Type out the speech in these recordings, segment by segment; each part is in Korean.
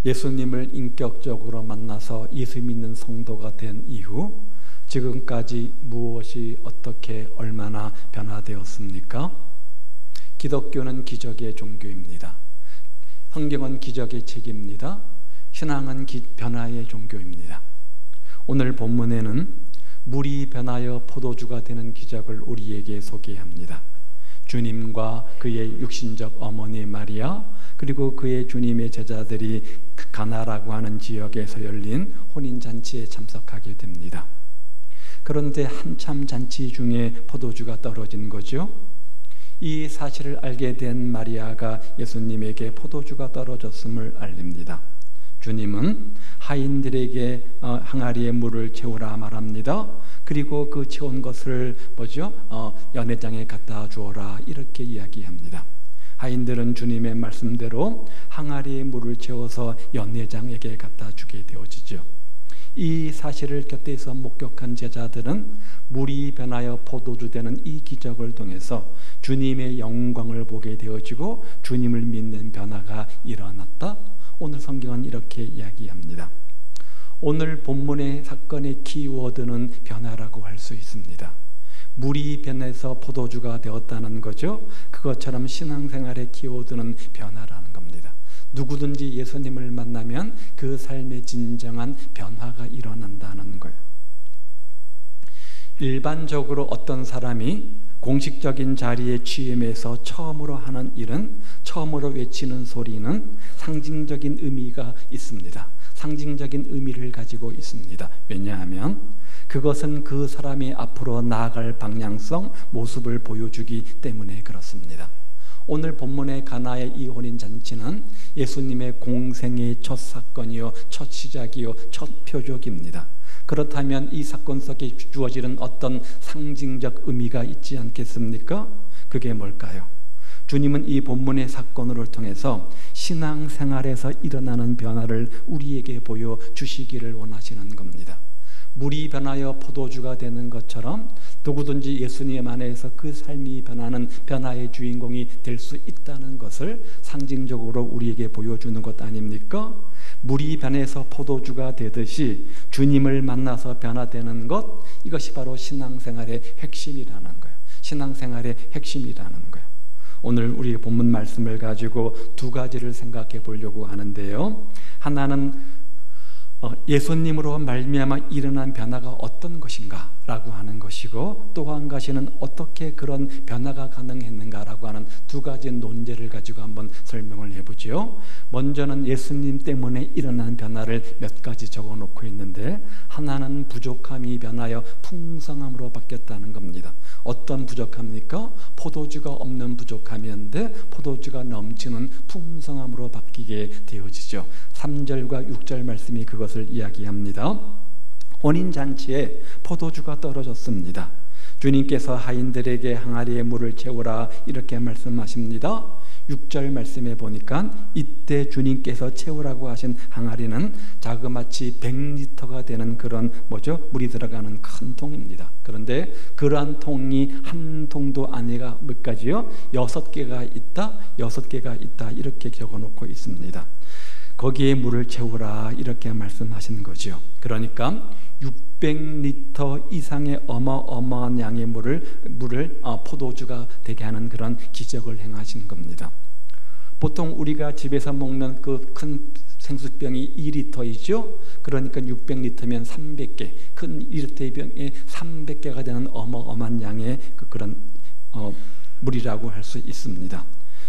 예수님을 인격적으로 만나서 예수 믿는 성도가 된 이후 지금까지 무엇이 어떻게 얼마나 변화되었습니까? 기독교는 기적의 종교입니다. 성경은 기적의 책입니다. 신앙은 변화의 종교입니다. 오늘 본문에는 물이 변하여 포도주가 되는 기적을 우리에게 소개합니다. 주님과 그의 육신적 어머니 마리아, 그리고 그의 주님의 제자들이 가나라고 하는 지역에서 열린 혼인잔치에 참석하게 됩니다. 그런데 한참 잔치 중에 포도주가 떨어진 거죠. 이 사실을 알게 된 마리아가 예수님에게 포도주가 떨어졌음을 알립니다. 주님은 하인들에게 항아리에 물을 채우라 말합니다. 그리고 그 채운 것을 연회장에 갖다 주어라 이렇게 이야기합니다. 하인들은 주님의 말씀대로 항아리에 물을 채워서 연회장에게 갖다 주게 되어지죠. 이 사실을 곁에서 목격한 제자들은 물이 변하여 포도주 되는 이 기적을 통해서 주님의 영광을 보게 되어지고 주님을 믿는 변화가 일어났다. 오늘 성경은 이렇게 이야기합니다. 오늘 본문의 사건의 키워드는 변화라고 할 수 있습니다. 물이 변해서 포도주가 되었다는 거죠. 그것처럼 신앙생활의 키워드는 변화라는 겁니다. 누구든지 예수님을 만나면 그 삶의 진정한 변화가 일어난다는 거예요. 일반적으로 어떤 사람이 공식적인 자리에 취임해서 처음으로 하는 일은, 처음으로 외치는 소리는 상징적인 의미가 있습니다. 상징적인 의미를 가지고 있습니다. 왜냐하면 그것은 그 사람이 앞으로 나아갈 방향성, 모습을 보여주기 때문에 그렇습니다. 오늘 본문의 가나의 이 혼인잔치는 예수님의 공생의 첫 사건이요, 첫 시작이요, 첫 표적입니다. 그렇다면 이 사건 속에 주어지는 어떤 상징적 의미가 있지 않겠습니까? 그게 뭘까요? 주님은 이 본문의 사건을 통해서 신앙생활에서 일어나는 변화를 우리에게 보여주시기를 원하시는 겁니다. 물이 변하여 포도주가 되는 것처럼 누구든지 예수님 안에서 그 삶이 변하는 변화의 주인공이 될 수 있다는 것을 상징적으로 우리에게 보여주는 것 아닙니까? 물이 변해서 포도주가 되듯이 주님을 만나서 변화되는 것, 이것이 바로 신앙생활의 핵심이라는 거예요. 신앙생활의 핵심이라는 거예요. 오늘 우리 본문 말씀을 가지고 두 가지를 생각해 보려고 하는데요. 하나는 예수님으로 말미암아 일어난 변화가 어떤 것인가 라고 하는 것이고, 또 한 가지는 어떻게 그런 변화가 가능했는가 라고 하는 두 가지 논제를 가지고 한번 설명을 해보죠. 먼저는 예수님 때문에 일어난 변화를 몇 가지 적어 놓고 있는데, 하나는 부족함이 변하여 풍성함으로 바뀌었다는 겁니다. 어떤 부족합니까? 포도주가 없는 부족함이었는데 포도주가 넘치는 풍성함으로 바뀌게 되어지죠. 3절과 6절 말씀이 그것을 이야기합니다. 혼인잔치에 포도주가 떨어졌습니다. 주님께서 하인들에게 항아리에 물을 채우라 이렇게 말씀하십니다. 6절 말씀에 보니까 이때 주님께서 채우라고 하신 항아리는 자그마치 100리터가 되는 그런 물이 들어가는 큰 통입니다. 그런데 그러한 통이 한 통도 아니라 몇 가지요? 6개가 있다 이렇게 적어놓고 있습니다. 거기에 물을 채우라 이렇게 말씀하시는 거죠. 그러니까 600리터 이상의 어마어마한 양의 물을 포도주가 되게 하는 그런 기적을 행하신 겁니다. 보통 우리가 집에서 먹는 그 큰 생수병이 2리터이죠. 그러니까 600리터면 300개, 큰 2리터의 병에 300개가 되는 어마어마한 양의 그런 물이라고 할 수 있습니다.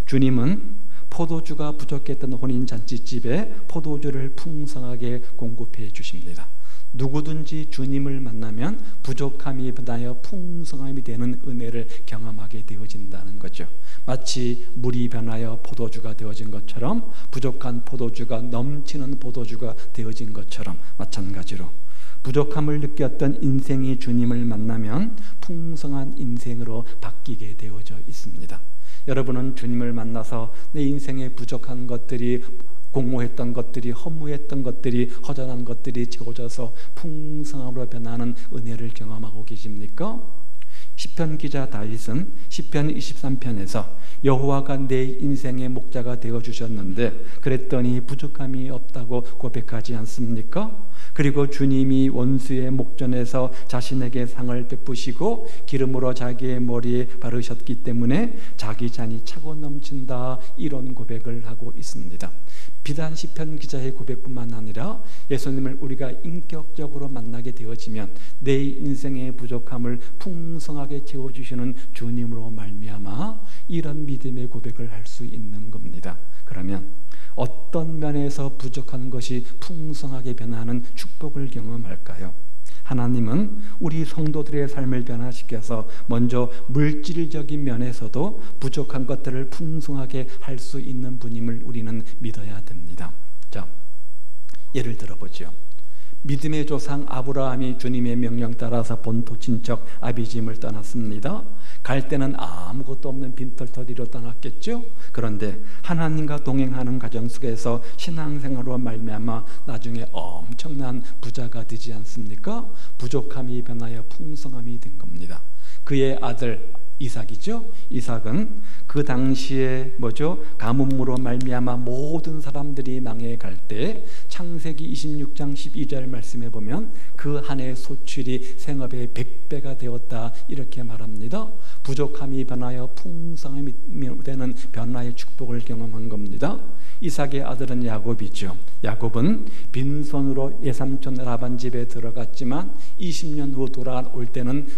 주님은 포도주가 부족했던 혼인잔치집에 포도주를 풍성하게 공급해 주십니다. 누구든지 주님을 만나면 부족함이 변하여 풍성함이 되는 은혜를 경험하게 되어진다는 거죠. 마치 물이 변하여 포도주가 되어진 것처럼, 부족한 포도주가 넘치는 포도주가 되어진 것처럼 마찬가지로 부족함을 느꼈던 인생이 주님을 만나면 풍성한 인생으로 바뀌게 되어져 있습니다. 여러분은 주님을 만나서 내 인생에 부족한 것들이, 공모했던 것들이, 허무했던 것들이, 허전한 것들이 채워져서 풍성함으로 변하는 은혜를 경험하고 계십니까? 시편 기자 다윗은 시편 23편에서 여호와가 내 인생의 목자가 되어주셨는데 그랬더니 부족함이 없다고 고백하지 않습니까? 그리고 주님이 원수의 목전에서 자신에게 상을 베푸시고 기름으로 자기의 머리에 바르셨기 때문에 자기 잔이 차고 넘친다, 이런 고백을 하고 있습니다. 비단 시편 기자의 고백뿐만 아니라 예수님을 우리가 인격적으로 만나게 되어지면 내 인생의 부족함을 풍성하게 채워주시는 주님으로 말미암아 이런 믿음의 고백을 할 수 있는 겁니다. 그러면 어떤 면에서 부족한 것이 풍성하게 변하는 축복을 경험할까요? 하나님은 우리 성도들의 삶을 변화시켜서 먼저 물질적인 면에서도 부족한 것들을 풍성하게 할 수 있는 분임을 우리는 믿어야 됩니다. 자, 예를 들어보죠. 믿음의 조상 아브라함이 주님의 명령 따라서 본토 친척 아비집을 떠났습니다. 갈 때는 아무것도 없는 빈털터리로 떠났겠죠. 그런데 하나님과 동행하는 과정 속에서 신앙생활로 말미암아 나중에 엄청난 부자가 되지 않습니까? 부족함이 변하여 풍성함이 된 겁니다. 그의 아들 이삭이죠. 이삭은 그 당시에 가뭄으로 말미암아 모든 사람들이 망해갈 때 창세기 26장 12절 말씀에 보면 그 한 해 소출이 생업의 100배가 되었다, 이렇게 말합니다. 부족함이 변하여 풍성함이 되는 변화의 축복을 경험한 겁니다. 이삭의 아들은 야곱이죠. 야곱은 빈손으로 예삼촌 라반 집에 들어갔지만 20년 후 돌아올 때는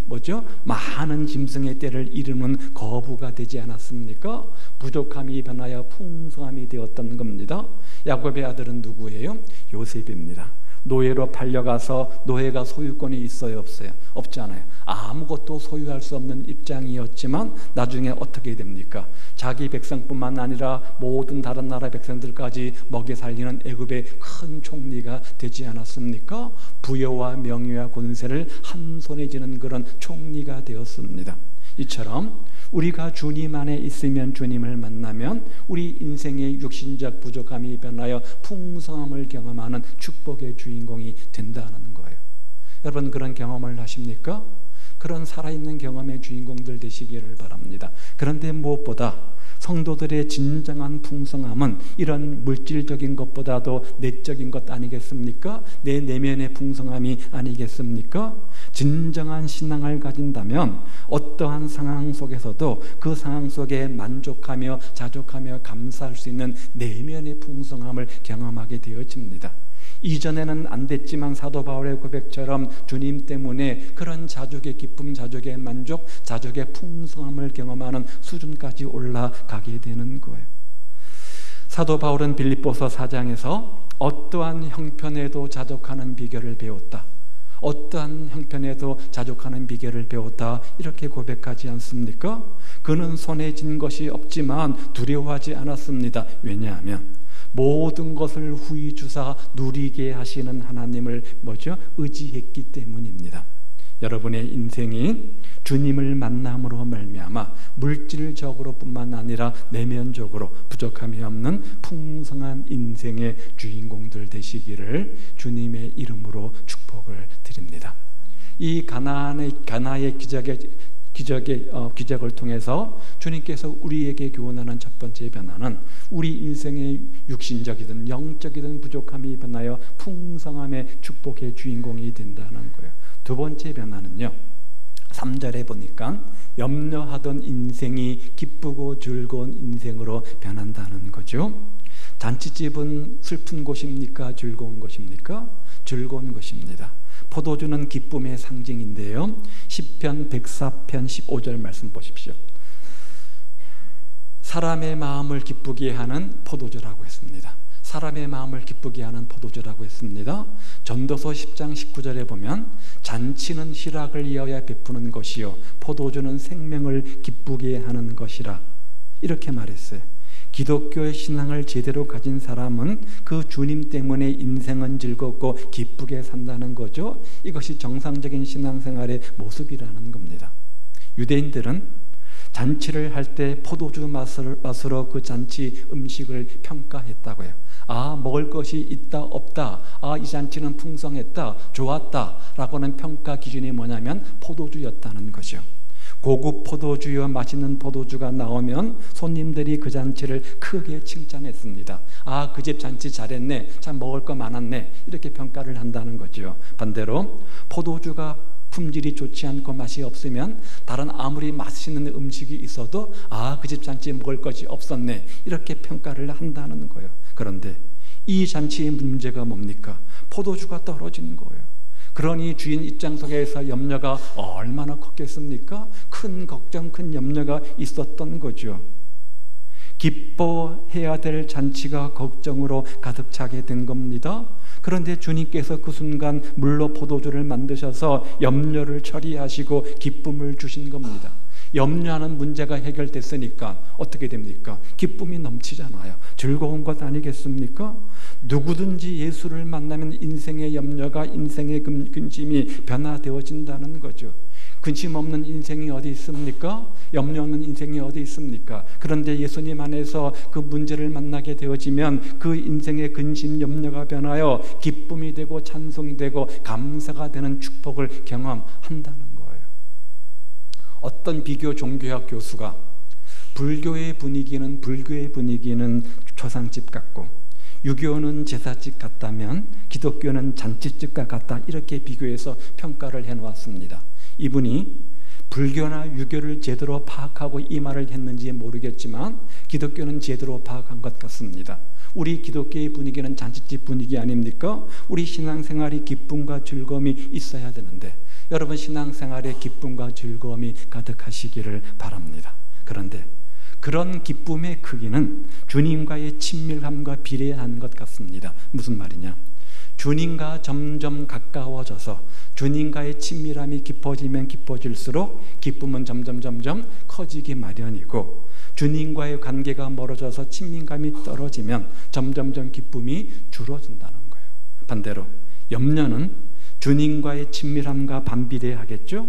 많은 짐승의 떼를 이루는 거부가 되지 않았습니까? 부족함이 변하여 풍성함이 되었던 겁니다. 야곱의 아들은 누구예요? 요셉입니다. 노예로 팔려가서 노예가 소유권이 있어요, 없어요? 없잖아요. 아무것도 소유할 수 없는 입장이었지만 나중에 어떻게 됩니까? 자기 백성뿐만 아니라 모든 다른 나라 백성들까지 먹여 살리는 애굽의 큰 총리가 되지 않았습니까? 부여와 명예와 권세를 한 손에 쥐는 그런 총리가 되었습니다. 이처럼 우리가 주님 안에 있으면, 주님을 만나면 우리 인생의 육신적 부족함이 변하여 풍성함을 경험하는 축복의 주인공이 된다는 거예요. 여러분, 그런 경험을 하십니까? 그런 살아있는 경험의 주인공들 되시기를 바랍니다. 그런데 무엇보다 성도들의 진정한 풍성함은 이런 물질적인 것보다도 내적인 것 아니겠습니까? 내 내면의 풍성함이 아니겠습니까? 진정한 신앙을 가진다면 어떠한 상황 속에서도 그 상황 속에 만족하며 자족하며 감사할 수 있는 내면의 풍성함을 경험하게 되어집니다. 이전에는 안 됐지만 사도 바울의 고백처럼 주님 때문에 그런 자족의 기쁨, 자족의 만족, 자족의 풍성함을 경험하는 수준까지 올라가게 되는 거예요. 사도 바울은 빌립보서 4장에서 어떠한 형편에도 자족하는 비결을 배웠다, 어떠한 형편에도 자족하는 비결을 배웠다, 이렇게 고백하지 않습니까? 그는 손에 쥔 것이 없지만 두려워하지 않았습니다. 왜냐하면 모든 것을 후히 주사 누리게 하시는 하나님을 의지했기 때문입니다. 여러분의 인생이 주님을 만남으로 말미암아 물질적으로 뿐만 아니라 내면적으로 부족함이 없는 풍성한 인생의 주인공들 되시기를 주님의 이름으로 축복을 드립니다. 이 가나의 기적을 통해서 주님께서 우리에게 교훈하는 첫 번째 변화는 우리 인생의 육신적이든 영적이든 부족함이 변하여 풍성함의 축복의 주인공이 된다는 거예요. 두 번째 변화는요, 3절에 보니까 염려하던 인생이 기쁘고 즐거운 인생으로 변한다는 거죠. 잔치집은 슬픈 곳입니까? 즐거운 곳입니까? 즐거운 것입니다. 포도주는 기쁨의 상징인데요, 시편 104편 15절 말씀 보십시오. 사람의 마음을 기쁘게 하는 포도주라고 했습니다. 사람의 마음을 기쁘게 하는 포도주라고 했습니다. 전도서 10장 19절에 보면 잔치는 희락을 이어야 베푸는 것이요 포도주는 생명을 기쁘게 하는 것이라, 이렇게 말했어요. 기독교의 신앙을 제대로 가진 사람은 그 주님 때문에 인생은 즐겁고 기쁘게 산다는 거죠. 이것이 정상적인 신앙생활의 모습이라는 겁니다. 유대인들은 잔치를 할 때 포도주 맛으로 그 잔치 음식을 평가했다고 해요. 먹을 것이 있다 없다, 이 잔치는 풍성했다, 좋았다 라고는 평가 기준이 뭐냐면 포도주였다는 거죠. 고급 포도주여 맛있는 포도주가 나오면 손님들이 그 잔치를 크게 칭찬했습니다. 아, 그 집 잔치 잘했네, 참 먹을 거 많았네, 이렇게 평가를 한다는 거죠. 반대로 포도주가 품질이 좋지 않고 맛이 없으면 다른 아무리 맛있는 음식이 있어도 아, 그 집 잔치 먹을 것이 없었네, 이렇게 평가를 한다는 거예요. 그런데 이 잔치의 문제가 뭡니까? 포도주가 떨어지는 거예요. 그러니 주인 입장 속에서 염려가 얼마나 컸겠습니까? 큰 걱정, 큰 염려가 있었던 거죠. 기뻐해야 될 잔치가 걱정으로 가득 차게 된 겁니다. 그런데 주님께서 그 순간 물로 포도주를 만드셔서 염려를 처리하시고 기쁨을 주신 겁니다. 염려하는 문제가 해결됐으니까 어떻게 됩니까? 기쁨이 넘치잖아요. 즐거운 것 아니겠습니까? 누구든지 예수를 만나면 인생의 염려가, 인생의 근심이 변화되어진다는 거죠. 근심 없는 인생이 어디 있습니까? 염려 없는 인생이 어디 있습니까? 그런데 예수님 안에서 그 문제를 만나게 되어지면 그 인생의 근심, 염려가 변하여 기쁨이 되고 찬송이 되고 감사가 되는 축복을 경험한다는 거예요. 어떤 비교 종교학 교수가 불교의 분위기는 초상집 같고 유교는 제사집 같다면 기독교는 잔치집과 같다, 이렇게 비교해서 평가를 해놓았습니다. 이분이 불교나 유교를 제대로 파악하고 이 말을 했는지 모르겠지만 기독교는 제대로 파악한 것 같습니다. 우리 기독교의 분위기는 잔치집 분위기 아닙니까? 우리 신앙생활이 기쁨과 즐거움이 있어야 되는데 여러분, 신앙생활에 기쁨과 즐거움이 가득하시기를 바랍니다. 그런데 그런 기쁨의 크기는 주님과의 친밀함과 비례하는 것 같습니다. 무슨 말이냐? 주님과 점점 가까워져서 주님과의 친밀함이 깊어지면 깊어질수록 기쁨은 점점 커지기 마련이고, 주님과의 관계가 멀어져서 친밀감이 떨어지면 점점 기쁨이 줄어든다는 거예요. 반대로 염려는 주님과의 친밀함과 반비례하겠죠?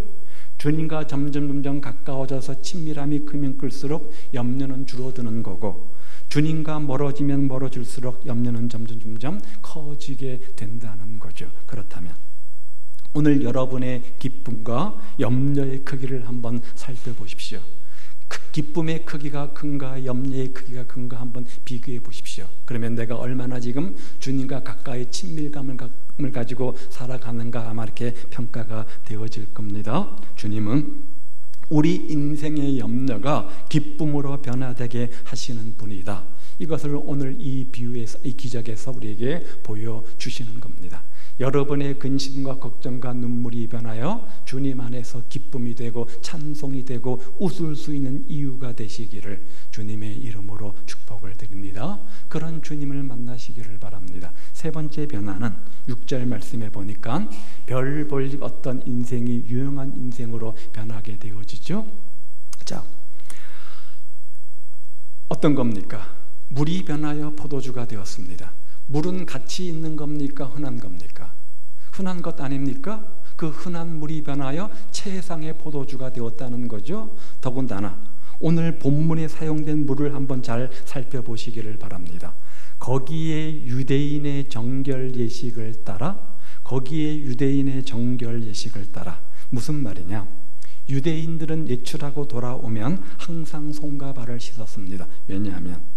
주님과 점점 가까워져서 친밀함이 크면 클수록 염려는 줄어드는 거고, 주님과 멀어지면 멀어질수록 염려는 점점 커지게 된다는 거죠. 그렇다면 오늘 여러분의 기쁨과 염려의 크기를 한번 살펴보십시오. 기쁨의 크기가 큰가, 염려의 크기가 큰가 한번 비교해 보십시오. 그러면 내가 얼마나 지금 주님과 가까이 친밀감을 가지고 살아가는가, 아마 이렇게 평가가 되어질 겁니다. 주님은 우리 인생의 염려가 기쁨으로 변화되게 하시는 분이다. 이것을 오늘 이 비유에서, 이 기적에서 우리에게 보여주시는 겁니다. 여러분의 근심과 걱정과 눈물이 변하여 주님 안에서 기쁨이 되고 찬송이 되고 웃을 수 있는 이유가 되시기를 주님의 이름으로 축복을 드립니다. 그런 주님을 만나시기를 바랍니다. 세 번째 변화는 6절 말씀에 보니까 별 볼 일 없던 인생이 유용한 인생으로 변하게 되어지죠. 자, 어떤 겁니까? 물이 변하여 포도주가 되었습니다. 물은 가치 있는 겁니까? 흔한 겁니까? 흔한 것 아닙니까? 그 흔한 물이 변하여 최상의 포도주가 되었다는 거죠. 더군다나 오늘 본문에 사용된 물을 한번 잘 살펴보시기를 바랍니다. 거기에 유대인의 정결 예식을 따라, 무슨 말이냐? 유대인들은 외출하고 돌아오면 항상 손과 발을 씻었습니다. 왜냐하면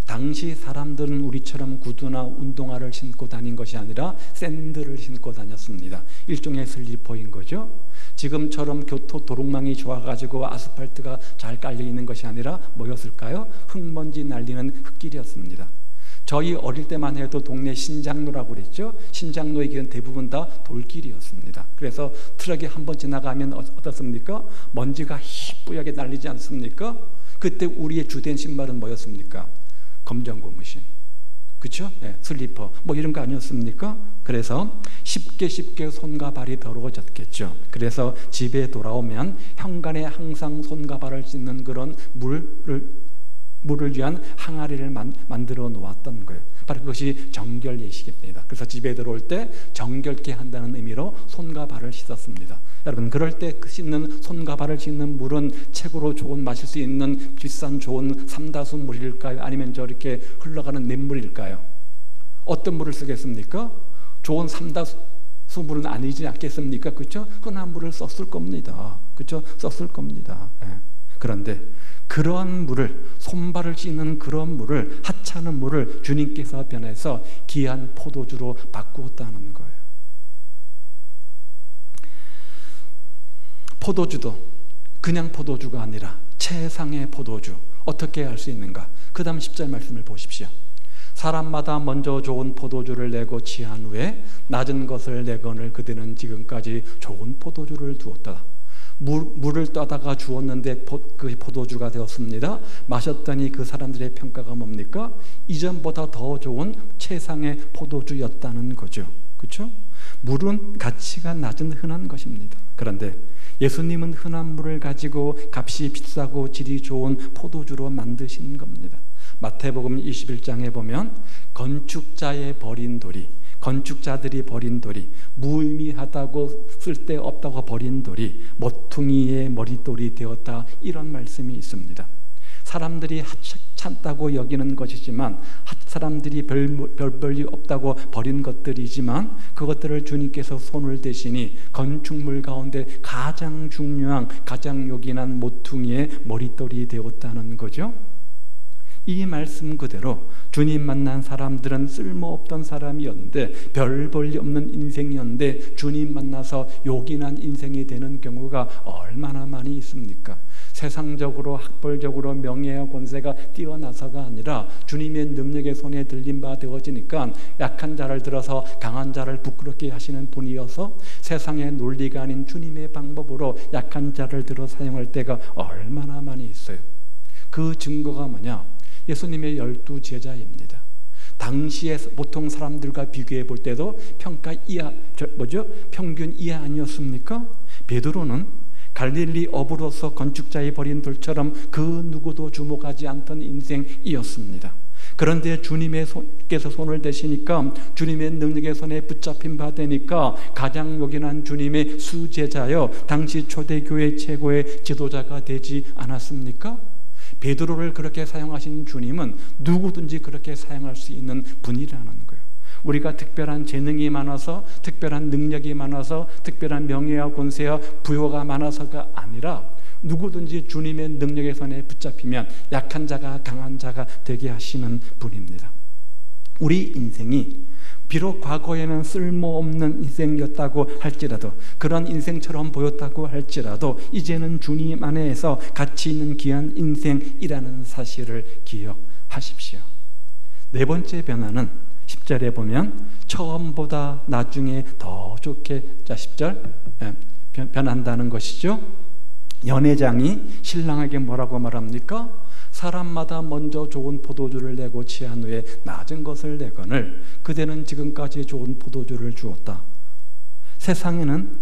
당시 사람들은 우리처럼 구두나 운동화를 신고 다닌 것이 아니라 샌들을 신고 다녔습니다. 일종의 슬리퍼인 거죠. 지금처럼 도로망이 좋아가지고 아스팔트가 잘 깔려있는 것이 아니라 뭐였을까요? 흙먼지 날리는 흙길이었습니다. 저희 어릴 때만 해도 동네 신장로라고 그랬죠. 신장로의 길은 대부분 다 돌길이었습니다. 그래서 트럭이 한번 지나가면 어떻습니까? 먼지가 희뿌옇게 날리지 않습니까? 그때 우리의 주된 신발은 뭐였습니까? 검정고무신, 그렇죠? 네, 슬리퍼 뭐 이런 거 아니었습니까? 그래서 쉽게 손과 발이 더러워졌겠죠. 그래서 집에 돌아오면 현관에 항상 손과 발을 씻는 그런 물을 위한 항아리를 만들어 놓았던 거예요. 바로 그것이 정결 예식입니다. 그래서 집에 들어올 때 정결케 한다는 의미로 손과 발을 씻었습니다. 여러분, 그럴 때 씻는 손과 발을 씻는 물은 최고로 좋은, 마실 수 있는 비싼 좋은 삼다수 물일까요? 아니면 저렇게 흘러가는 냇물일까요? 어떤 물을 쓰겠습니까? 좋은 삼다수 수물은 아니지 않겠습니까? 그렇죠? 흔한 물을 썼을 겁니다. 그렇죠? 썼을 겁니다. 예. 그런데 그런 물을, 손발을 씻는 그런 물을, 하찮은 물을 주님께서 변해서 귀한 포도주로 바꾸었다는 거예요. 포도주도 그냥 포도주가 아니라 최상의 포도주. 어떻게 할 수 있는가? 그 다음 10절 말씀을 보십시오. 사람마다 먼저 좋은 포도주를 내고 취한 후에 낮은 것을 내거늘 그들은 지금까지 좋은 포도주를 두었다. 물을 떠다가 주었는데 그 포도주가 되었습니다. 마셨더니 그 사람들의 평가가 뭡니까? 이전보다 더 좋은 최상의 포도주였다는 거죠. 그렇죠? 물은 가치가 낮은 흔한 것입니다. 그런데 예수님은 흔한 물을 가지고 값이 비싸고 질이 좋은 포도주로 만드신 겁니다. 마태복음 21장에 보면 건축자의 버린 돌이, 건축자들이 버린 돌이, 무의미하다고 쓸데없다고 버린 돌이 모퉁이의 머릿돌이 되었다, 이런 말씀이 있습니다. 사람들이 하찮다고 여기는 것이지만, 사람들이 별볼이 없다고 버린 것들이지만, 그것들을 주님께서 손을 대시니 건축물 가운데 가장 중요한, 가장 요긴한 모퉁이의 머릿돌이 되었다는 거죠. 이 말씀 그대로 주님 만난 사람들은 쓸모없던 사람이었는데, 별 볼 일 없는 인생이었는데 주님 만나서 요긴한 인생이 되는 경우가 얼마나 많이 있습니까? 세상적으로 학벌적으로 명예와 권세가 뛰어나서가 아니라 주님의 능력의 손에 들린 바 되어지니까 약한 자를 들어서 강한 자를 부끄럽게 하시는 분이어서 세상의 논리가 아닌 주님의 방법으로 약한 자를 들어 사용할 때가 얼마나 많이 있어요. 그 증거가 뭐냐? 예수님의 12제자입니다. 당시에 보통 사람들과 비교해 볼 때도 평균 이하 아니었습니까? 베드로는 갈릴리 어부로서 건축자의 버린 돌처럼 그 누구도 주목하지 않던 인생이었습니다. 그런데 주님께서 손을 대시니까, 주님의 능력의 손에 붙잡힌 바 되니까 가장 요긴한 주님의 수제자여 당시 초대교회 최고의 지도자가 되지 않았습니까? 베드로를 그렇게 사용하신 주님은 누구든지 그렇게 사용할 수 있는 분이라는 거예요. 우리가 특별한 재능이 많아서, 특별한 능력이 많아서, 특별한 명예와 권세와 부여가 많아서가 아니라 누구든지 주님의 능력의 손에 붙잡히면 약한 자가 강한 자가 되게 하시는 분입니다. 우리 인생이 비록 과거에는 쓸모없는 인생이었다고 할지라도, 그런 인생처럼 보였다고 할지라도 이제는 주님 안에서 가치 있는 귀한 인생이라는 사실을 기억하십시오. 네 번째 변화는 10절에 보면 처음보다 나중에 더 좋게, 자 10절 변한다는 것이죠. 연회장이 신랑에게 뭐라고 말합니까? 사람마다 먼저 좋은 포도주를 내고 취한 후에 낮은 것을 내거늘 그대는 지금까지 좋은 포도주를 주었다. 세상은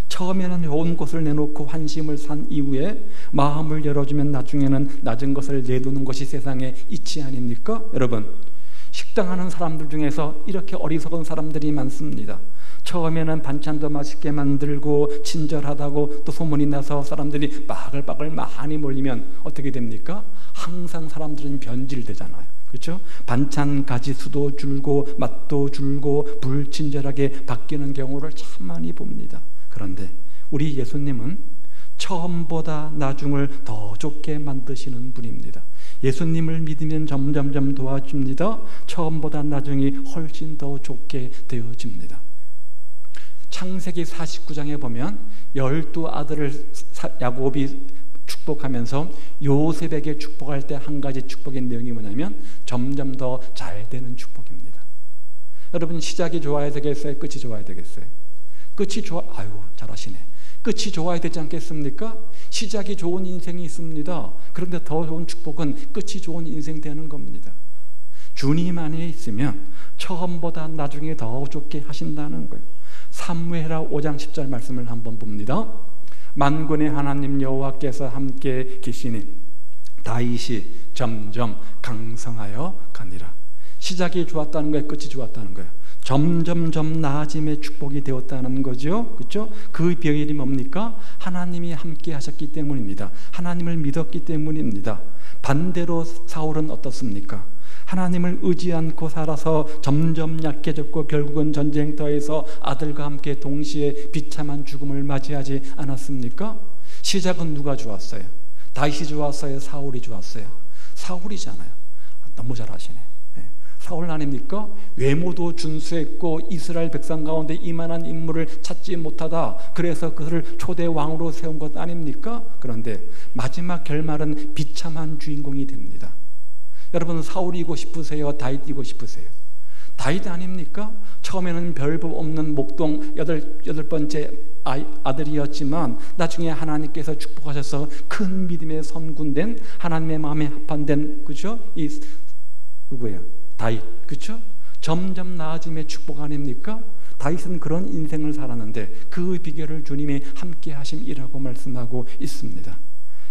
처음에는 좋은 것을 내놓고 환심을 산 이후에 마음을 열어주면 나중에는 낮은 것을 내두는 것이 세상의 이치 아닙니까? 여러분, 식당하는 사람들 중에서 이렇게 어리석은 사람들이 많습니다. 처음에는 반찬도 맛있게 만들고 친절하다고 또 소문이 나서 사람들이 빠글빠글 많이 몰리면 어떻게 됩니까? 항상 사람들은 변질되잖아요. 그렇죠? 반찬 가지수도 줄고 맛도 줄고 불친절하게 바뀌는 경우를 참 많이 봅니다. 그런데 우리 예수님은 처음보다 나중을 더 좋게 만드시는 분입니다. 예수님을 믿으면 점점점 도와줍니다. 처음보다 나중이 훨씬 더 좋게 되어집니다. 창세기 49장에 보면 12아들을 야곱이 축복하면서 요셉에게 축복할 때 한 가지 축복의 내용이 뭐냐면 점점 더 잘 되는 축복입니다. 여러분, 시작이 좋아야 되겠어요? 끝이 좋아야 되겠어요? 끝이 아유 잘하시네. 끝이 좋아야 되지 않겠습니까? 시작이 좋은 인생이 있습니다. 그런데 더 좋은 축복은 끝이 좋은 인생 되는 겁니다. 주님 안에 있으면 처음보다 나중에 더 좋게 하신다는 거예요. 사무엘하 5장 10절 말씀을 한번 봅니다. 만군의 하나님 여호와께서 함께 계시니 다윗이 점점 강성하여 가니라. 시작이 좋았다는 거예요? 끝이 좋았다는 거예요? 점점점 나아짐의 축복이 되었다는 거죠. 그렇죠? 그 비결이 뭡니까? 하나님이 함께 하셨기 때문입니다. 하나님을 믿었기 때문입니다. 반대로 사울은 어떻습니까? 하나님을 의지 않고 살아서 점점 약해졌고 결국은 전쟁터에서 아들과 함께 동시에 비참한 죽음을 맞이하지 않았습니까? 시작은 누가 좋았어요? 다윗이 좋았어요? 사울이 좋았어요? 사울이잖아요. 너무 잘 아시네. 사울 아닙니까? 외모도 준수했고 이스라엘 백성 가운데 이만한 인물을 찾지 못하다 그래서 그를 초대 왕으로 세운 것 아닙니까? 그런데 마지막 결말은 비참한 주인공이 됩니다. 여러분, 사울이고 싶으세요? 다윗이고 싶으세요? 다윗 아닙니까? 처음에는 별법 없는 목동 여덟 번째 아들이었지만 나중에 하나님께서 축복하셔서 큰 믿음의 선군된 하나님의 마음에 합한된, 그죠? 이 누구예요? 다윗, 그렇죠? 점점 나아짐의 축복 아닙니까? 다윗은 그런 인생을 살았는데 그 비결을 주님이 함께 하심이라고 말씀하고 있습니다.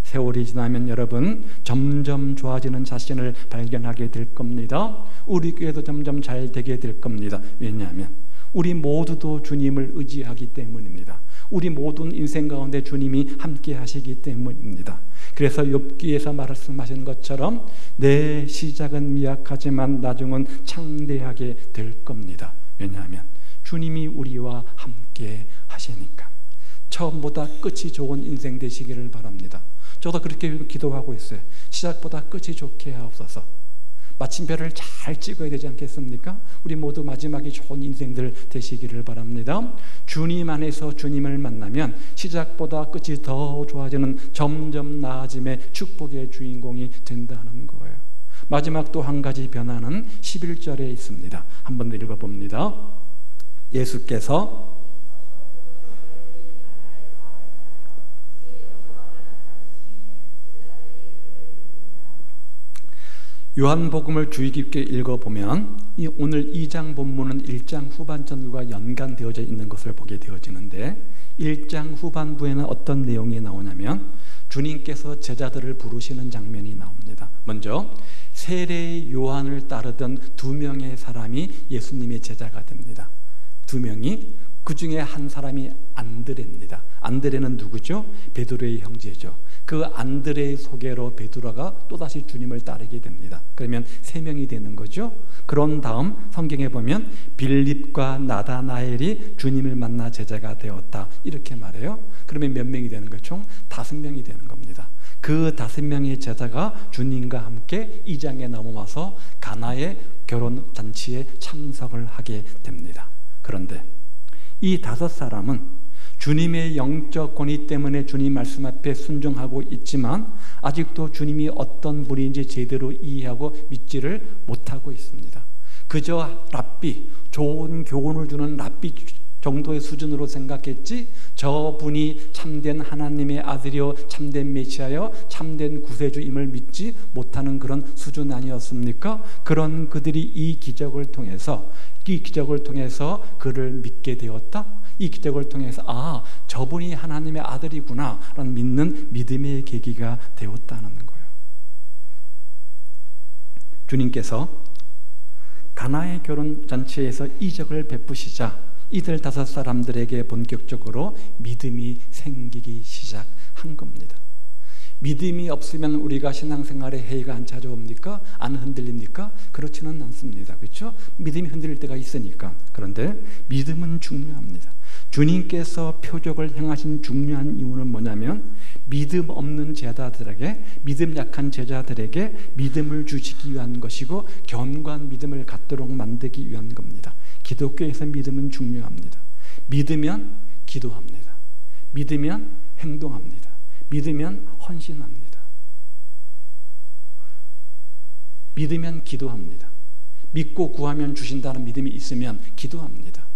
세월이 지나면 여러분 점점 좋아지는 자신을 발견하게 될 겁니다. 우리 교회도 점점 잘 되게 될 겁니다. 왜냐하면 우리 모두도 주님을 의지하기 때문입니다. 우리 모든 인생 가운데 주님이 함께 하시기 때문입니다. 그래서 욥기에서 말씀하시는 것처럼 내 시작은 미약하지만 나중은 창대하게 될 겁니다. 왜냐하면 주님이 우리와 함께 하시니까. 처음보다 끝이 좋은 인생 되시기를 바랍니다. 저도 그렇게 기도하고 있어요. 시작보다 끝이 좋게 하옵소서. 마침표를 잘 찍어야 되지 않겠습니까? 우리 모두 마지막이 좋은 인생들 되시기를 바랍니다. 주님 안에서 주님을 만나면 시작보다 끝이 더 좋아지는 점점 나아짐의 축복의 주인공이 된다는 거예요. 마지막 또 한 가지 변화는 11절에 있습니다. 한 번 더 읽어봅니다. 예수께서 요한복음을 주의 깊게 읽어보면 오늘 2장 본문은 1장 후반전과 연관되어져 있는 것을 보게 되어지는데 1장 후반부에는 어떤 내용이 나오냐면 주님께서 제자들을 부르시는 장면이 나옵니다. 먼저 세례 요한을 따르던 2명의 사람이 예수님의 제자가 됩니다. 2명이, 그 중에 한 사람이 안드레입니다. 안드레는 누구죠? 베드로의 형제죠. 그 안드레의 소개로 베드로가 또다시 주님을 따르게 됩니다. 그러면 3명이 되는 거죠. 그런 다음 성경에 보면 빌립과 나다나엘이 주님을 만나 제자가 되었다 이렇게 말해요. 그러면 몇 명이 되는 거죠? 총 5명이 되는 겁니다. 그 5명의 제자가 주님과 함께 2장에 넘어와서 가나의 결혼잔치에 참석을 하게 됩니다. 그런데 이 5사람은 주님의 영적 권위 때문에 주님 말씀 앞에 순종하고 있지만 아직도 주님이 어떤 분인지 제대로 이해하고 믿지를 못하고 있습니다. 그저 랍비, 좋은 교훈을 주는 랍비 정도의 수준으로 생각했지 저분이 참된 하나님의 아들이요 참된 메시아요 참된 구세주임을 믿지 못하는 그런 수준 아니었습니까? 그런 그들이 이 기적을 통해서 그를 믿게 되었다. 이 기적을 통해서 저분이 하나님의 아들이구나 라는 믿는 믿음의 계기가 되었다는 거예요. 주님께서 가나의 결혼잔치에서 이적을 베푸시자 이들 5사람들에게 본격적으로 믿음이 생기기 시작한 겁니다. 믿음이 없으면 우리가 신앙생활에 해이가 안 찾아옵니까? 안 흔들립니까? 그렇지는 않습니다. 그렇죠? 믿음이 흔들릴 때가 있으니까. 그런데 믿음은 중요합니다. 주님께서 표적을 행하신 중요한 이유는 뭐냐면 믿음 없는 제자들에게, 믿음 약한 제자들에게 믿음을 주시기 위한 것이고 견고한 믿음을 갖도록 만들기 위한 겁니다. 기독교에서 믿음은 중요합니다. 믿으면 기도합니다. 믿으면 행동합니다. 믿으면 헌신합니다. 믿으면 기도합니다. 믿고 구하면 주신다는 믿음이 있으면 기도합니다.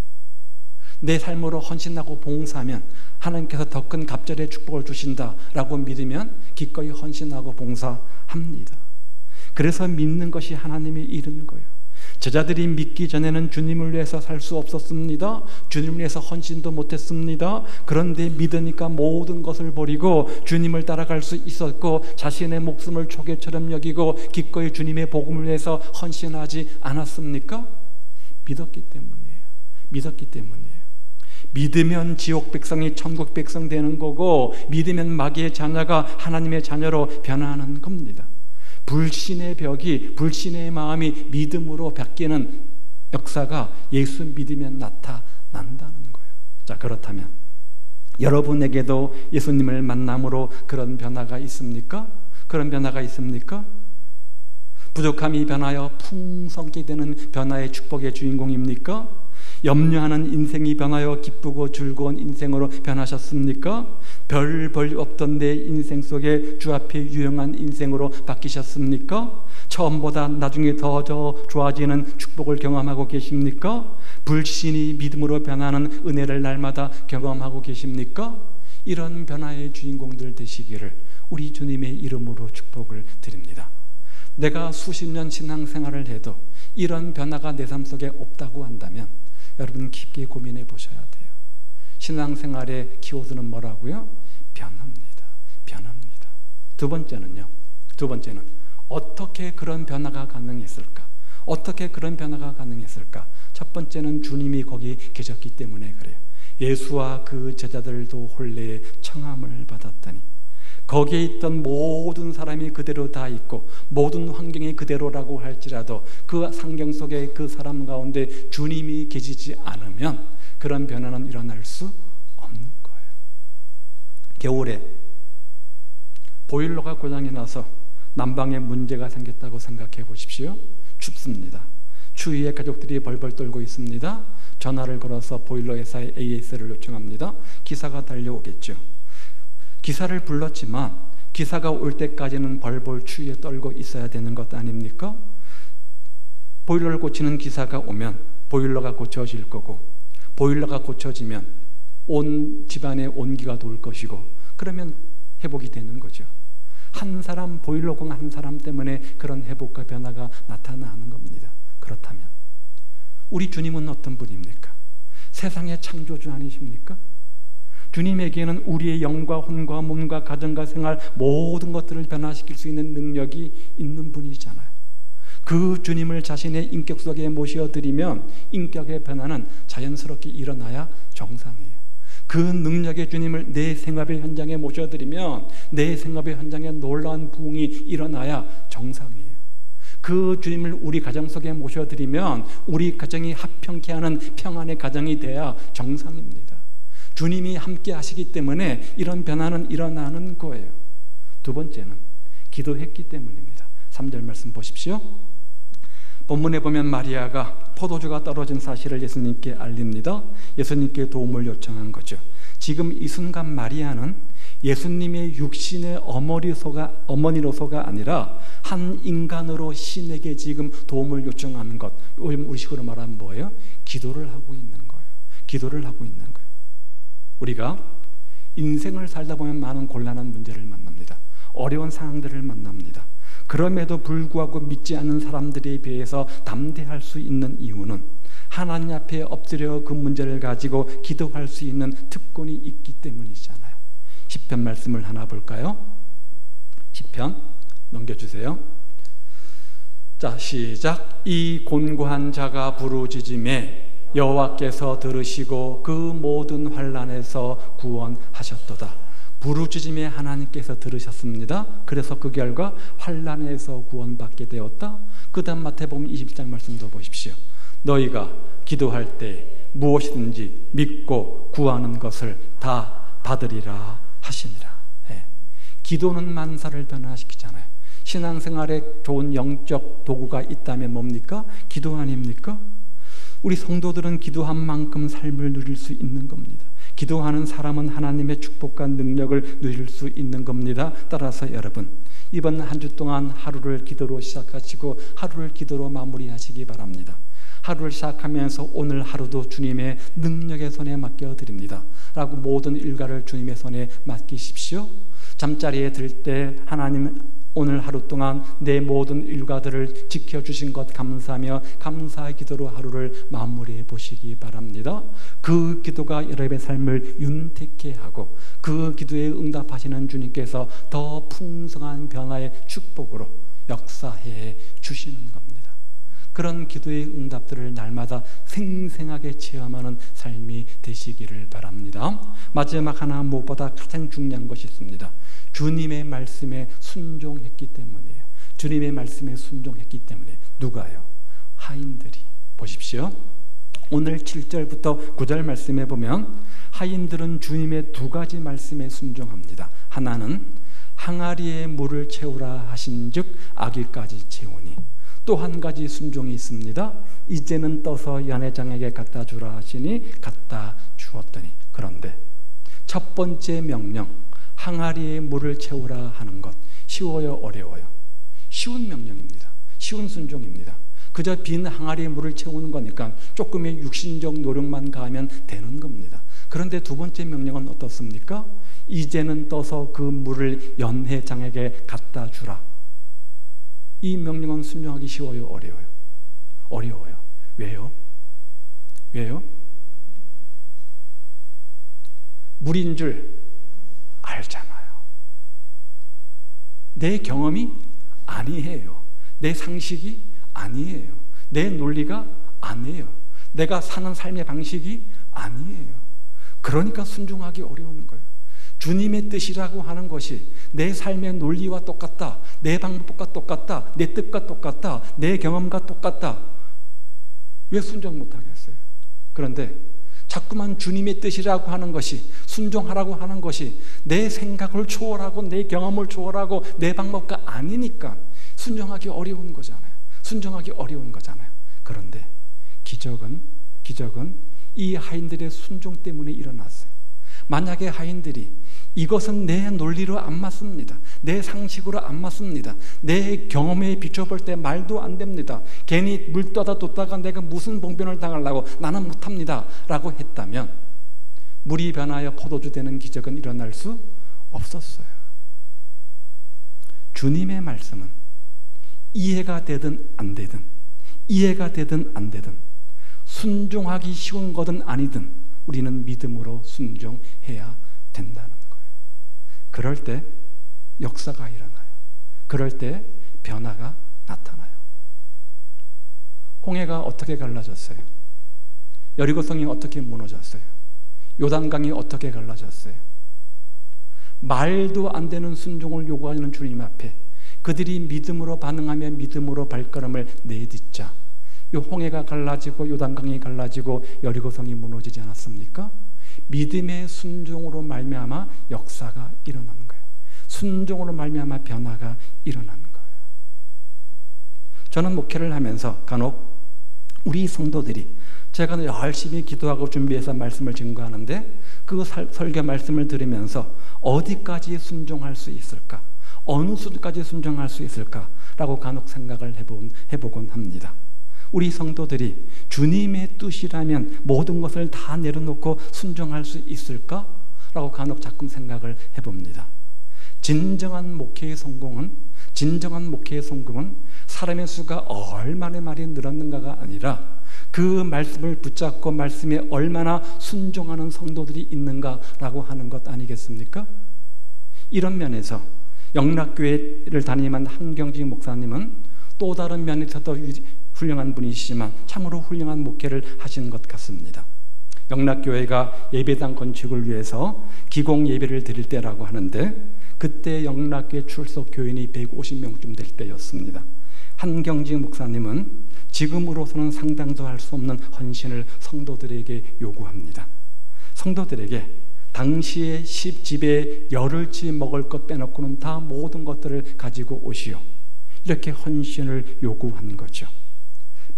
내 삶으로 헌신하고 봉사하면 하나님께서 더 큰 갑절의 축복을 주신다라고 믿으면 기꺼이 헌신하고 봉사합니다. 그래서 믿는 것이 하나님의 일인 거예요. 제자들이 믿기 전에는 주님을 위해서 살 수 없었습니다. 주님을 위해서 헌신도 못했습니다. 그런데 믿으니까 모든 것을 버리고 주님을 따라갈 수 있었고 자신의 목숨을 초계처럼 여기고 기꺼이 주님의 복음을 위해서 헌신하지 않았습니까? 믿었기 때문이에요. 믿었기 때문이에요. 믿으면 지옥 백성이 천국 백성 되는 거고 믿으면 마귀의 자녀가 하나님의 자녀로 변화하는 겁니다. 불신의 벽이, 불신의 마음이 믿음으로 바뀌는 역사가 예수 믿으면 나타난다는 거예요. 자, 그렇다면 여러분에게도 예수님을 만남으로 그런 변화가 있습니까? 그런 변화가 있습니까? 부족함이 변하여 풍성케 되는 변화의 축복의 주인공입니까? 염려하는 인생이 변하여 기쁘고 즐거운 인생으로 변하셨습니까? 별 볼 없던 내 인생 속에 주 앞에 유용한 인생으로 바뀌셨습니까? 처음보다 나중에 더 좋아지는 축복을 경험하고 계십니까? 불신이 믿음으로 변하는 은혜를 날마다 경험하고 계십니까? 이런 변화의 주인공들 되시기를 우리 주님의 이름으로 축복을 드립니다. 내가 수십 년 신앙생활을 해도 이런 변화가 내 삶 속에 없다고 한다면 여러분 깊게 고민해 보셔야 돼요. 신앙생활의 키워드는 뭐라고요? 변합니다. 변합니다. 두 번째는 어떻게 그런 변화가 가능했을까? 어떻게 그런 변화가 가능했을까? 첫 번째는 주님이 거기 계셨기 때문에 그래요. 예수와 그 제자들도 혼례의 청함을 받았더니 거기에 있던 모든 사람이 그대로 다 있고 모든 환경이 그대로라고 할지라도 그 상경 속에 그 사람 가운데 주님이 계시지 않으면 그런 변화는 일어날 수 없는 거예요. 겨울에 보일러가 고장이 나서 난방에 문제가 생겼다고 생각해 보십시오. 춥습니다. 추위에 가족들이 벌벌 떨고 있습니다. 전화를 걸어서 보일러 회사에 AS를 요청합니다. 기사가 달려오겠죠. 기사를 불렀지만 기사가 올 때까지는 벌벌 추위에 떨고 있어야 되는 것 아닙니까? 보일러를 고치는 기사가 오면 보일러가 고쳐질 거고 보일러가 고쳐지면 온 집안에 온기가 돌 것이고 그러면 회복이 되는 거죠. 한 사람, 보일러공 한 사람 때문에 그런 회복과 변화가 나타나는 겁니다. 그렇다면 우리 주님은 어떤 분입니까? 세상의 창조주 아니십니까? 주님에게는 우리의 영과 혼과 몸과 가정과 생활 모든 것들을 변화시킬 수 있는 능력이 있는 분이잖아요. 그 주님을 자신의 인격 속에 모셔드리면 인격의 변화는 자연스럽게 일어나야 정상이에요. 그 능력의 주님을 내 생활의 현장에 모셔드리면 내 생활의 현장에 놀라운 부흥이 일어나야 정상이에요. 그 주님을 우리 가정 속에 모셔드리면 우리 가정이 합평케 하는 평안의 가정이 돼야 정상입니다. 주님이 함께 하시기 때문에 이런 변화는 일어나는 거예요. 두 번째는 기도했기 때문입니다. 3절 말씀 보십시오. 본문에 보면 마리아가 포도주가 떨어진 사실을 예수님께 알립니다. 예수님께 도움을 요청한 거죠. 지금 이 순간 마리아는 예수님의 육신의 어머니로서가 아니라 한 인간으로 신에게 지금 도움을 요청하는 것. 요즘 우리식으로 말하면 뭐예요? 기도를 하고 있는 거예요. 기도를 하고 있는 거예요. 우리가 인생을 살다 보면 많은 곤란한 문제를 만납니다. 어려운 상황들을 만납니다. 그럼에도 불구하고 믿지 않는 사람들에 비해서 담대할 수 있는 이유는 하나님 앞에 엎드려 그 문제를 가지고 기도할 수 있는 특권이 있기 때문이잖아요. 시편 말씀을 하나 볼까요? 시편 넘겨주세요. 자, 시작. 이 곤고한 자가 부르짖음에 여호와께서 들으시고 그 모든 환난에서 구원하셨도다. 부르짖음에 하나님께서 들으셨습니다. 그래서 그 결과 환난에서 구원받게 되었다. 그 다음 마태복음 21장 말씀도 보십시오. 너희가 기도할 때 무엇이든지 믿고 구하는 것을 다 받으리라 하시니라. 기도는 만사를 변화시키잖아요. 신앙생활에 좋은 영적 도구가 있다면 뭡니까? 기도 아닙니까? 우리 성도들은 기도한 만큼 삶을 누릴 수 있는 겁니다. 기도하는 사람은 하나님의 축복과 능력을 누릴 수 있는 겁니다. 따라서 여러분, 이번 한 주 동안 하루를 기도로 시작하시고 하루를 기도로 마무리하시기 바랍니다. 하루를 시작하면서 오늘 하루도 주님의 능력의 손에 맡겨드립니다 라고 모든 일과를 주님의 손에 맡기십시오. 잠자리에 들 때 하나님 오늘 하루 동안 내 모든 일과들을 지켜주신 것 감사하며 감사의 기도로 하루를 마무리해 보시기 바랍니다. 그 기도가 여러분의 삶을 윤택케 하고 그 기도에 응답하시는 주님께서 더 풍성한 변화의 축복으로 역사해 주시는 겁니다. 그런 기도의 응답들을 날마다 생생하게 체험하는 삶이 되시기를 바랍니다. 마지막 하나 무엇보다 가장 중요한 것이 있습니다. 주님의 말씀에 순종했기 때문이에요. 주님의 말씀에 순종했기 때문에. 누가요? 하인들이. 보십시오. 오늘 7절부터 9절 말씀에 보면 하인들은 주님의 두 가지 말씀에 순종합니다. 하나는 항아리에 물을 채우라 하신즉 아기까지 채우니, 또 한 가지 순종이 있습니다. 이제는 떠서 연회장에게 갖다 주라 하시니 갖다 주었더니. 그런데 첫 번째 명령, 항아리에 물을 채우라 하는 것, 쉬워요, 어려워요? 쉬운 명령입니다. 쉬운 순종입니다. 그저 빈 항아리에 물을 채우는 거니까 조금의 육신적 노력만 가하면 되는 겁니다. 그런데 두 번째 명령은 어떻습니까? 이제는 떠서 그 물을 연회장에게 갖다 주라. 이 명령은 순종하기 쉬워요, 어려워요? 어려워요. 왜요? 왜요? 물인 줄 알잖아요. 내 경험이 아니에요. 내 상식이 아니에요. 내 논리가 아니에요. 내가 사는 삶의 방식이 아니에요. 그러니까 순종하기 어려운 거예요. 주님의 뜻이라고 하는 것이 내 삶의 논리와 똑같다, 내 방법과 똑같다, 내 뜻과 똑같다, 내 경험과 똑같다. 왜 순종 못하겠어요? 그런데 자꾸만 주님의 뜻이라고 하는 것이, 순종하라고 하는 것이 내 생각을 초월하고 내 경험을 초월하고 내 방법과 아니니까 순종하기 어려운 거잖아요. 순종하기 어려운 거잖아요. 그런데 기적은 이 하인들의 순종 때문에 일어났어요. 만약에 하인들이 이것은 내 논리로 안 맞습니다, 내 상식으로 안 맞습니다, 내 경험에 비춰볼 때 말도 안 됩니다, 괜히 물 떠다 뒀다가 내가 무슨 봉변을 당하려고, 나는 못합니다 라고 했다면 물이 변하여 포도주 되는 기적은 일어날 수 없었어요. 주님의 말씀은 이해가 되든 안 되든, 이해가 되든 안 되든, 순종하기 쉬운 것은 아니든 우리는 믿음으로 순종해야 된다는 거예요. 그럴 때 역사가 일어나요. 그럴 때 변화가 나타나요. 홍해가 어떻게 갈라졌어요? 여리고성이 어떻게 무너졌어요? 요단강이 어떻게 갈라졌어요? 말도 안 되는 순종을 요구하는 주님 앞에 그들이 믿음으로 반응하며 믿음으로 발걸음을 내딛자 요 홍해가 갈라지고 요단강이 갈라지고 여리고성이 무너지지 않았습니까? 믿음의 순종으로 말미암아 역사가 일어나는 거예요. 순종으로 말미암아 변화가 일어나는 거예요. 저는 목회를 하면서 간혹 우리 성도들이, 제가 열심히 기도하고 준비해서 말씀을 증거하는데 그 설교 말씀을 들으면서 어디까지 순종할 수 있을까? 어느 수준까지 순종할 수 있을까라고 간혹 생각을 해보곤 합니다. 우리 성도들이 주님의 뜻이라면 모든 것을 다 내려놓고 순종할 수 있을까? 라고 간혹 자꾸 생각을 해봅니다. 진정한 목회의 성공은 사람의 수가 얼마나 많이 늘었는가가 아니라 그 말씀을 붙잡고 말씀에 얼마나 순종하는 성도들이 있는가라고 하는 것 아니겠습니까? 이런 면에서 영락교회를 다니는 한경직 목사님은 또 다른 면에서도 훌륭한 분이시지만 참으로 훌륭한 목회를 하신 것 같습니다. 영락교회가 예배당 건축을 위해서 기공 예배를 드릴 때라고 하는데 그때 영락교회 출석 교인이 150명쯤 될 때였습니다. 한경직 목사님은 지금으로서는 상상도 할 수 없는 헌신을 성도들에게 요구합니다. 성도들에게 당시에 10집에 열흘치 먹을 것 빼놓고는 다 모든 것들을 가지고 오시오, 이렇게 헌신을 요구한 거죠.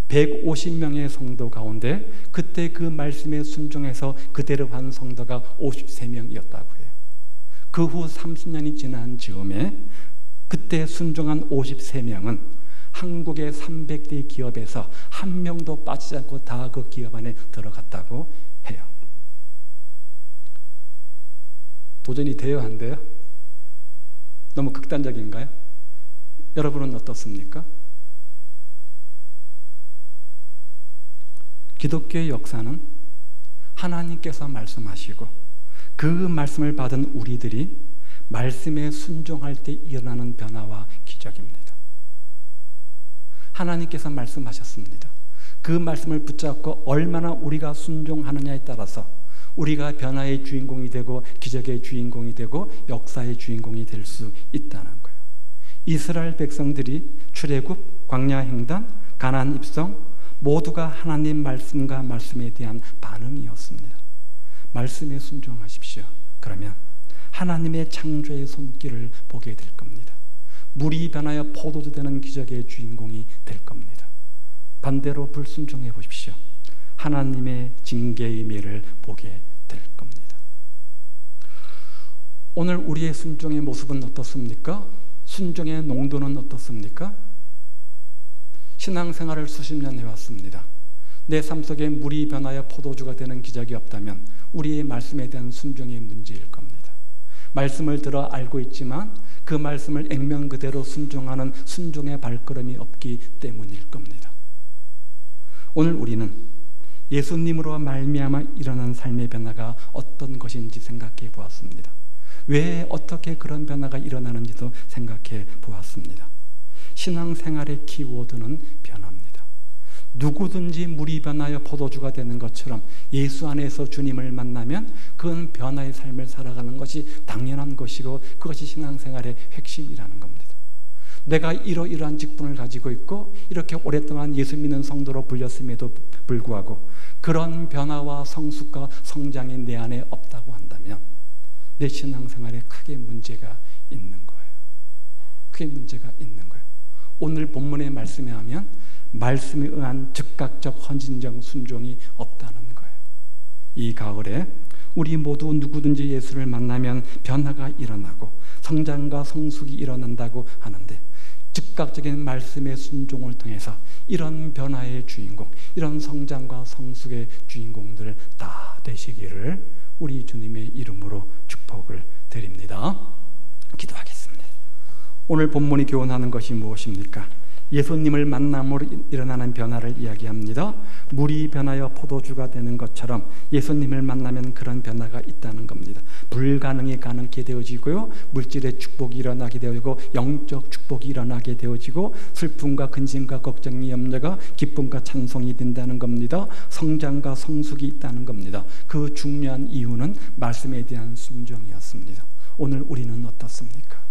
150명의 성도 가운데 그때 그 말씀에 순종해서 그대로 한 성도가 53명이었다고 해요. 그 후 30년이 지난 즈음에 그때 순종한 53명은 한국의 300대 기업에서 한 명도 빠지지 않고 다 그 기업 안에 들어갔다고 해요. 도전이 돼요, 안 돼요? 너무 극단적인가요? 여러분은 어떻습니까? 기독교의 역사는 하나님께서 말씀하시고 그 말씀을 받은 우리들이 말씀에 순종할 때 일어나는 변화와 기적입니다. 하나님께서 말씀하셨습니다. 그 말씀을 붙잡고 얼마나 우리가 순종하느냐에 따라서 우리가 변화의 주인공이 되고 기적의 주인공이 되고 역사의 주인공이 될 수 있다는 거예요. 이스라엘 백성들이 출애굽, 광야 횡단, 가나안 입성 모두가 하나님 말씀과 말씀에 대한 반응이었습니다. 말씀에 순종하십시오. 그러면 하나님의 창조의 손길을 보게 될 겁니다. 물이 변하여 포도주 되는 기적의 주인공이 될 겁니다. 반대로 불순종해 보십시오. 하나님의 징계의 매를 보게 될 겁니다. 오늘 우리의 순종의 모습은 어떻습니까? 순종의 농도는 어떻습니까? 신앙생활을 수십 년 해왔습니다. 내 삶 속에 물이 변하여 포도주가 되는 기적이 없다면 우리의 말씀에 대한 순종의 문제일 겁니다. 말씀을 들어 알고 있지만 그 말씀을 액면 그대로 순종하는 순종의 발걸음이 없기 때문일 겁니다. 오늘 우리는 예수님으로 말미암아 일어난 삶의 변화가 어떤 것인지 생각해 보았습니다. 왜 어떻게 그런 변화가 일어나는지도 생각해 보았습니다. 신앙생활의 키워드는 변화입니다. 누구든지 물이 변하여 포도주가 되는 것처럼 예수 안에서 주님을 만나면 그건 변화의 삶을 살아가는 것이 당연한 것이고 그것이 신앙생활의 핵심이라는 겁니다. 내가 이러이러한 직분을 가지고 있고 이렇게 오랫동안 예수 믿는 성도로 불렸음에도 불구하고 그런 변화와 성숙과 성장이 내 안에 없다고 한다면 내 신앙생활에 크게 문제가 있는 거예요. 크게 문제가 있는 거예요. 오늘 본문의 말씀에 하면 말씀에 의한 즉각적 헌신적 순종이 없다는 거예요. 이 가을에 우리 모두 누구든지 예수를 만나면 변화가 일어나고 성장과 성숙이 일어난다고 하는데 즉각적인 말씀의 순종을 통해서 이런 변화의 주인공, 이런 성장과 성숙의 주인공들 다 되시기를 우리 주님의 이름으로 축복을 드립니다. 기도하겠습니다. 오늘 본문이 교훈하는 것이 무엇입니까? 예수님을 만남으로 일어나는 변화를 이야기합니다. 물이 변하여 포도주가 되는 것처럼 예수님을 만나면 그런 변화가 있다는 겁니다. 불가능이 가능케 되어지고요, 물질의 축복이 일어나게 되어지고 영적 축복이 일어나게 되어지고 슬픔과 근심과 걱정이 염려가 기쁨과 찬송이 된다는 겁니다. 성장과 성숙이 있다는 겁니다. 그 중요한 이유는 말씀에 대한 순종이었습니다. 오늘 우리는 어떻습니까?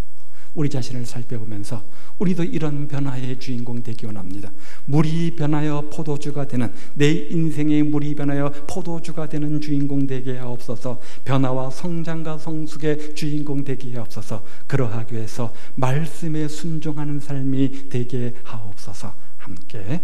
우리 자신을 살펴보면서 우리도 이런 변화의 주인공 되기 원합니다. 물이 변하여 포도주가 되는, 내 인생의 물이 변하여 포도주가 되는 주인공 되게 하옵소서. 변화와 성장과 성숙의 주인공 되게 하옵소서. 그러하기 위해서 말씀에 순종하는 삶이 되게 하옵소서. 함께